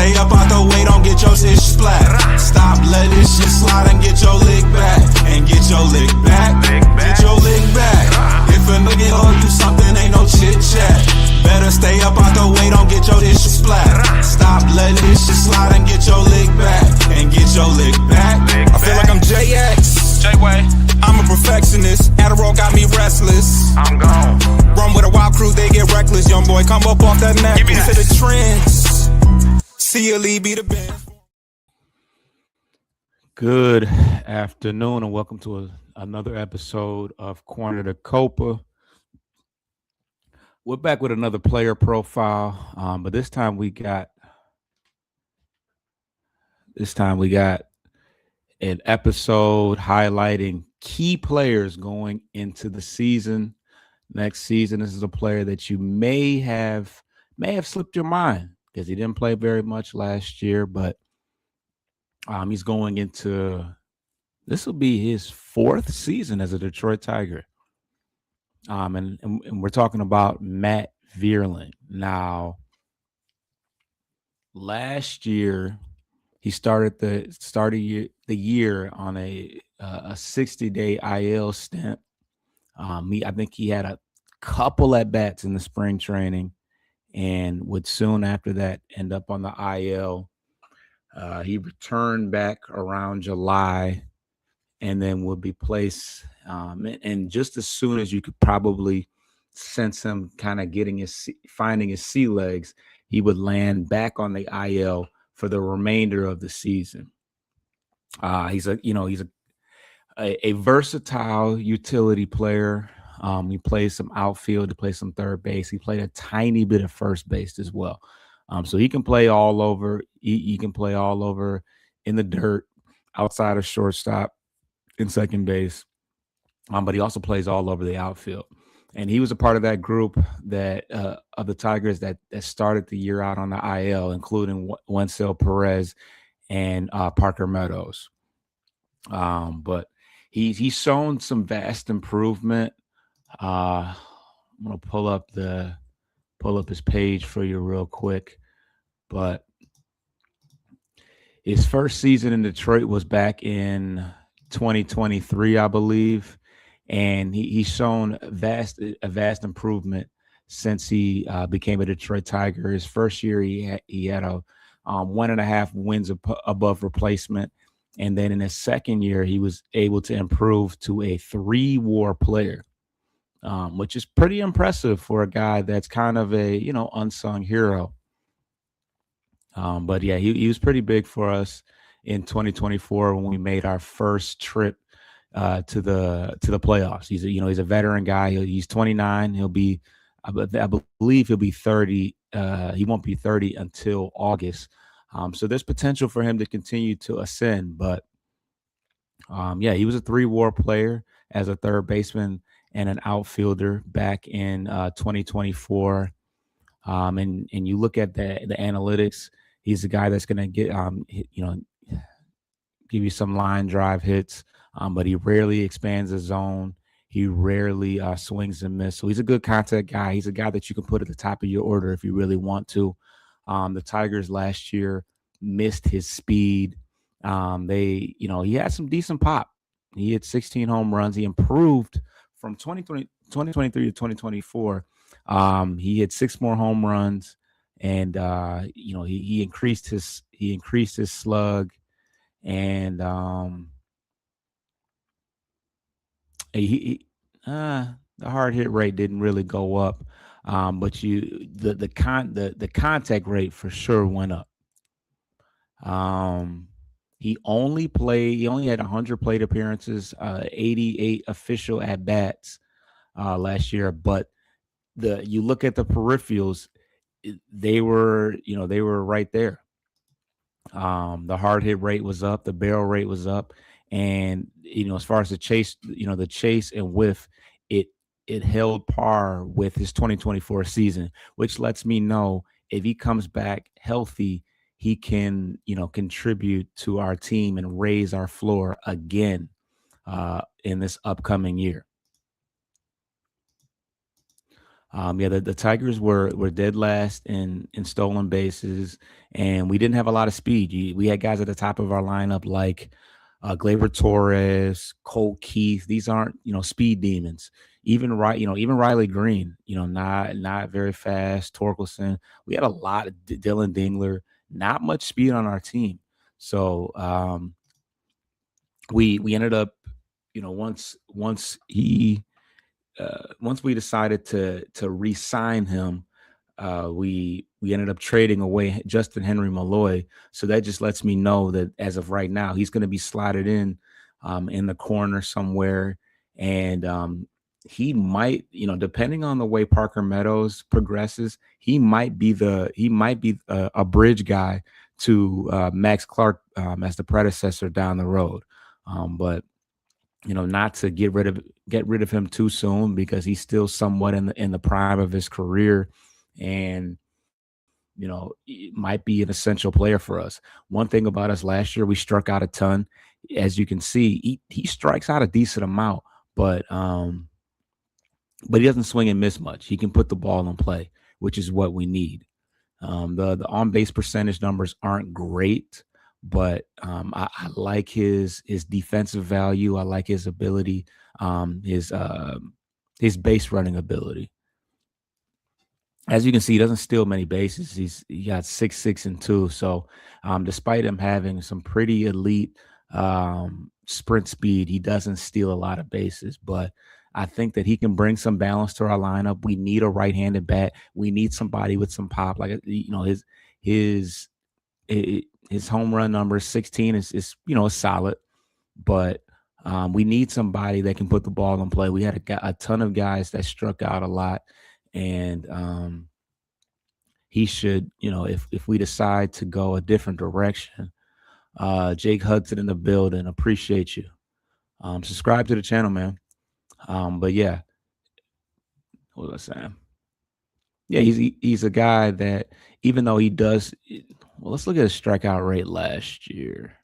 stay up out the way, don't get your shit splat. Stop, let this shit slide and get your lick back. And get your lick back, get your lick back. If a nigga owe you something, ain't no chit chat. Better stay up out the way, don't get your shit splat. Stop, let this shit slide and get your lick back. And get your lick back. I feel like I'm JX. J-Way. I'm a perfectionist. Adderall got me restless. I'm gone. Run with a wild crew, they get reckless. Young boy, come up off that neck. Into the trends. See you lead, be the band. Good afternoon and welcome to another episode of Corner to Copa. We're back with another player profile, but this time we got an episode highlighting key players going into the season. Next season, this is a player that you may have slipped your mind because he didn't play very much last year, but he's going into this will be his fourth season as a Detroit Tiger. And we're talking about Matt Vierling. Now, last year he started the year on a 60-day IL stint. I think he had a couple at bats in the spring training, and would soon after that end up on the IL. He returned back around July, and then would be placed. And just as soon as you could probably sense him kind of finding his sea legs, he would land back on the IL for the remainder of the season. He's a versatile utility player. He plays some outfield, he plays some third base. He played a tiny bit of first base as well. So he can play all over. He can play all over in the dirt, outside of shortstop, in second base. But he also plays all over the outfield. And he was a part of that group that of the Tigers that started the year out on the IL, including Wenceel Perez and Parker Meadows. But he's shown some vast improvement. I'm gonna pull up his page for you real quick. But his first season in Detroit was back in 2023, I believe. And he's shown a vast improvement since he became a Detroit Tiger. His first year, he had a 1.5 wins above replacement. And then in his second year, he was able to improve to a 3-WAR player, which is pretty impressive for a guy that's kind of a, unsung hero. But yeah, he was pretty big for us in 2024 when we made our first trip to the playoffs. He's a veteran guy. He's 29. I believe he'll be 30. He won't be 30 until August. So there's potential for him to continue to ascend. But he was a 3-WAR player as a third baseman and an outfielder back in 2024. And you look at the analytics. He's a guy that's going to get give you some line drive hits. But he rarely expands his zone. He rarely swings and miss. So he's a good contact guy. He's a guy that you can put at the top of your order if you really want to. The Tigers last year missed his speed. He had some decent pop. He had 16 home runs. He improved from 2023 to 2024. He had 6 more home runs, and he increased his slug, and the hard hit rate didn't really go up, but the contact rate for sure went up. He only had 100 plate appearances, 88 official at bats last year. But you look at the peripherals, they were right there. The hard hit rate was up, the barrel rate was up. And, as far as the chase and whiff, it held par with his 2024 season, which lets me know if he comes back healthy, he can, contribute to our team and raise our floor again in this upcoming year. Yeah, the Tigers were dead last in stolen bases, and we didn't have a lot of speed. We had guys at the top of our lineup like Gleyber Torres, Cole Keith. These aren't speed demons. Even even Riley Green. Not very fast. Torkelson. We had a lot of Dylan Dingler. Not much speed on our team. So we ended up once we decided to re-sign him, we ended up trading away Justin Henry Malloy. So that just lets me know that as of right now, he's going to be slotted in the corner somewhere, and he might, depending on the way Parker Meadows progresses, he might be a bridge guy to Max Clark as the predecessor down the road. But not to get rid of him too soon because he's still somewhat in the prime of his career, and it might be an essential player for us. One thing about us last year, we struck out a ton. As you can see, he strikes out a decent amount, but he doesn't swing and miss much. He can put the ball in play, which is what we need. The on base percentage numbers aren't great, but I like his defensive value. I like his ability, his base running ability. As you can see, he doesn't steal many bases. He got 6, 6, and 2. So despite him having some pretty elite sprint speed, he doesn't steal a lot of bases. But I think that he can bring some balance to our lineup. We need a right-handed bat. We need somebody with some pop. Like his his home run number 16 is solid, but we need somebody that can put the ball in play. We had a ton of guys that struck out a lot, and he should, if we decide to go a different direction. Jake Hudson in the building, appreciate you. Subscribe to the channel, man. But yeah, what was I saying? Yeah, he's a guy that even though he does, well, let's look at his strikeout rate last year.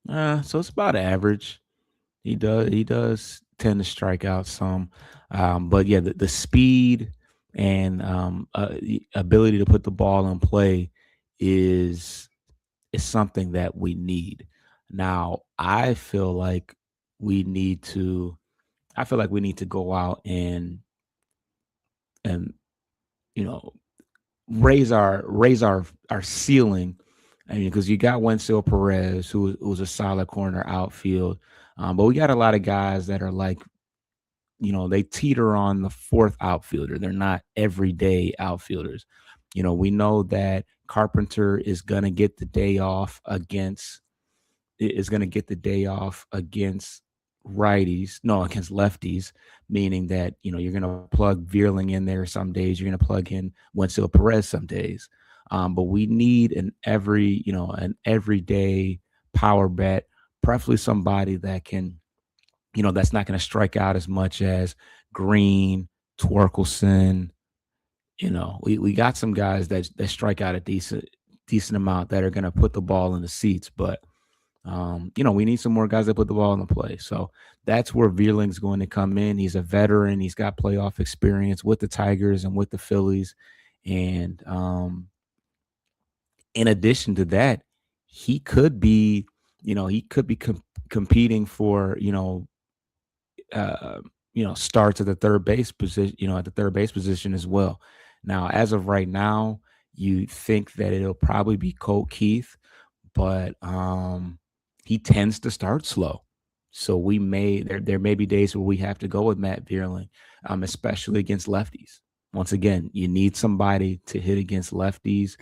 So it's about average. He does tend to strike out some, but yeah, the speed and the ability to put the ball in play is is something that we need. Now, we need to. I feel like we need to go out and you know raise our ceiling. I mean, because you got Wenzel Perez, who's a solid corner outfield, but we got a lot of guys that are like, they teeter on the fourth outfielder. They're not everyday outfielders. We know that Carpenter is going to get the day off against righties, no, against lefties, meaning that, you're going to plug Vierling in there some days, you're going to plug in Wenzel Perez some days. But we need an everyday power bat, preferably somebody that can, that's not going to strike out as much as Green, Torkelson. We got some guys that strike out a decent amount that are going to put the ball in the seats, but we need some more guys that put the ball in the play. So that's where Vierling's going to come in. He's a veteran. He's got playoff experience with the Tigers and with the Phillies. And in addition to that, he could be, competing for, uh, starts at the third base position, at the third base position as well. Now, as of right now, you think that it'll probably be Colt Keith, but he tends to start slow. So there may be days where we have to go with Matt Vierling, especially against lefties. Once again, you need somebody to hit against lefties.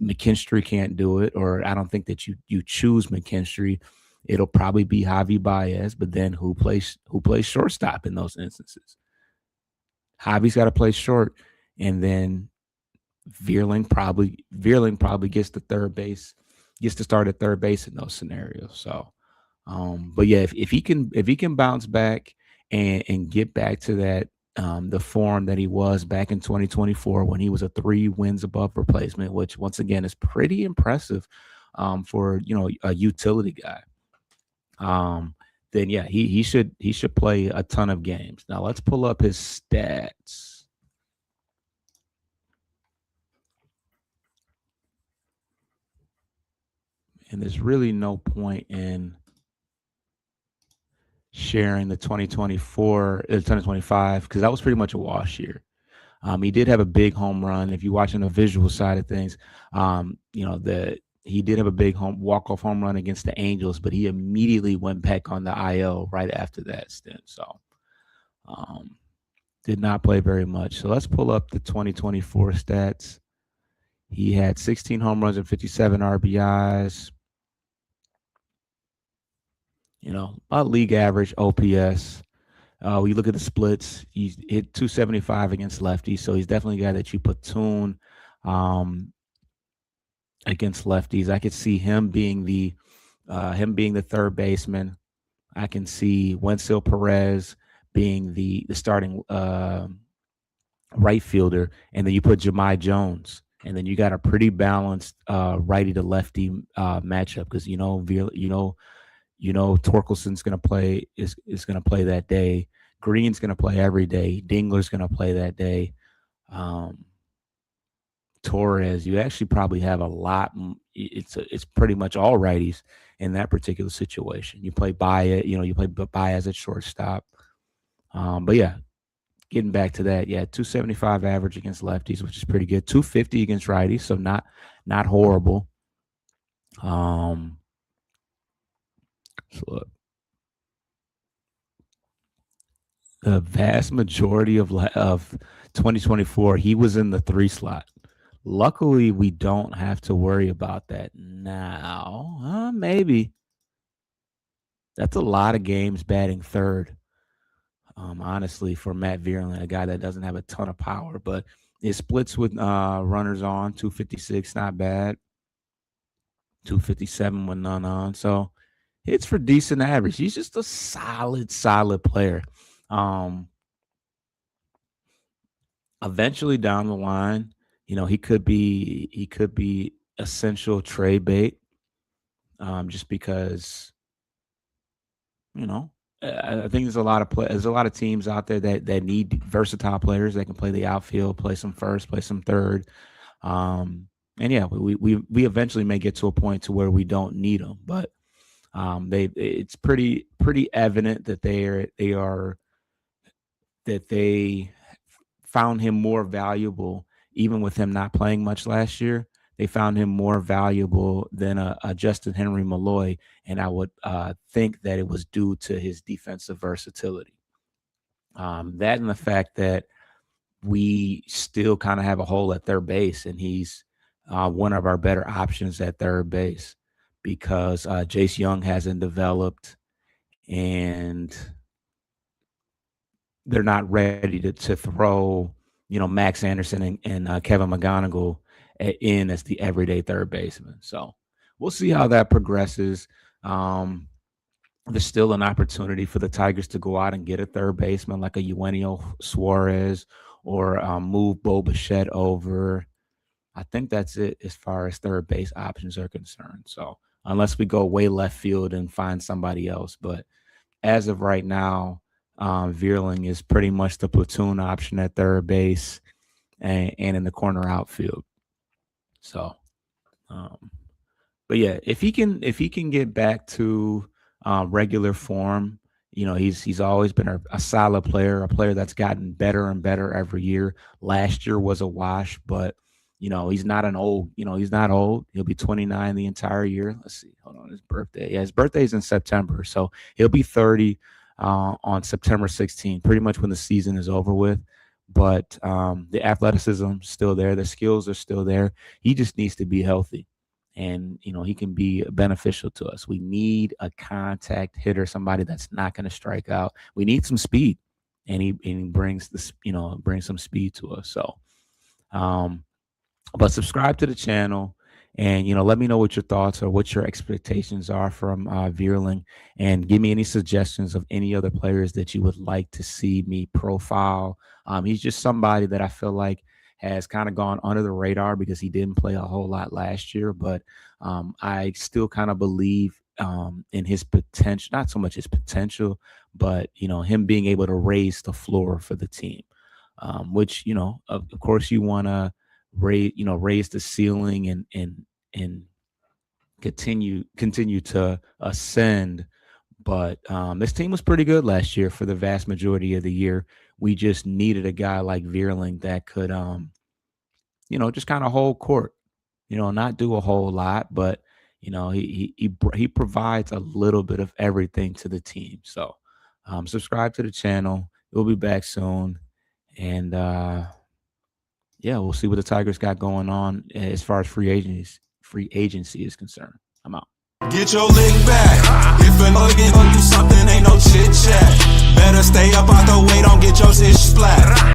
McKinstry can't do it, or I don't think that you choose McKinstry. It'll probably be Javi Baez, but then who plays shortstop in those instances? Javi's got to play short, and then Vierling probably gets to start at third base in those scenarios. So, but yeah, if he can bounce back and get back to that the form that he was back in 2024 when he was a 3 wins above replacement, which once again is pretty impressive for a utility guy. Um, then yeah, he should play a ton of games. Now let's pull up his stats. And there's really no point in sharing the 2025 because that was pretty much a wash year. He did have a big home run. If you're watching the visual side of things, the he did have a big home walk-off home run against the Angels, but he immediately went back on the IL right after that stint. So um, did not play very much. So let's pull up the 2024 stats. He had 16 home runs and 57 RBIs. About league average OPS. We look at the splits. He's hit 275 against lefties, so he's definitely a guy that you platoon um, against lefties. I could see him being the third baseman. I can see Wenzel Perez being the starting right fielder, and then you put Jahmai Jones, and then you got a pretty balanced righty to lefty matchup because Torkelson's going to play is going to play that day. Green's going to play every day. Dingler's going to play that day. Um, Torres, you actually probably have a lot. It's pretty much all righties in that particular situation. You play Baez at shortstop. But yeah, getting back to that, yeah, 275 average against lefties, which is pretty good. 250 against righties, so not horrible. So look, the vast majority of 2024, he was in the 3 slot. Luckily, we don't have to worry about that now. Maybe that's a lot of games batting third. Honestly, for Matt Vierling, a guy that doesn't have a ton of power, but it splits with runners on 256, not bad. 257 with none on, so hits for decent average. He's just a solid player. Um, Eventually down the line, he could be essential trade bait, just because you know I think there's a lot of teams out there that need versatile players that can play the outfield, play some first, play some third, and yeah, we eventually may get to a point to where we don't need them, but it's pretty evident that they found him more valuable, even with him not playing much last year. They found him more valuable than a Justin Henry Malloy, and I would think that it was due to his defensive versatility. That and the fact that we still kind of have a hole at third base, and he's one of our better options at third base because Jace Young hasn't developed, and they're not ready to throw, Max Anderson and Kevin McGonigal in as the everyday third baseman. So we'll see how that progresses. There's still an opportunity for the Tigers to go out and get a third baseman like a Eugenio Suarez or move Bo Bichette over. I think that's it as far as third base options are concerned. So unless we go way left field and find somebody else, but as of right now, Vierling is pretty much the platoon option at third base and in the corner outfield. So, um, but yeah, if he can get back to regular form, he's always been a solid player, a player that's gotten better and better every year. Last year was a wash, but he's not old. He'll be 29 the entire year. Let's see, hold on, his birthday. Yeah, his birthday's in September, so he'll be 30 on September 16th, pretty much when the season is over with. But the athleticism still there, the skills are still there. He just needs to be healthy, and he can be beneficial to us. We need a contact hitter, somebody that's not going to strike out. We need some speed, and he brings brings some speed to us. So, um, but subscribe to the channel, and let me know what your thoughts or what your expectations are from Vierling, and give me any suggestions of any other players that you would like to see me profile. He's just somebody that I feel like has kind of gone under the radar because he didn't play a whole lot last year, but I still kind of believe in his potential, not so much his potential, but him being able to raise the floor for the team, which of course you want to raise the ceiling and continue to ascend. But this team was pretty good last year for the vast majority of the year. We just needed a guy like Vierling that could just kind of hold court, not do a whole lot, but he provides a little bit of everything to the team. So subscribe to the channel. We'll be back soon, and yeah, we'll see what the Tigers got going on as far as free agency is concerned. I'm out. Get your lick back. If a nigga gon' do something, ain't no chit chat. Better stay up out the way, don't get your shit splat.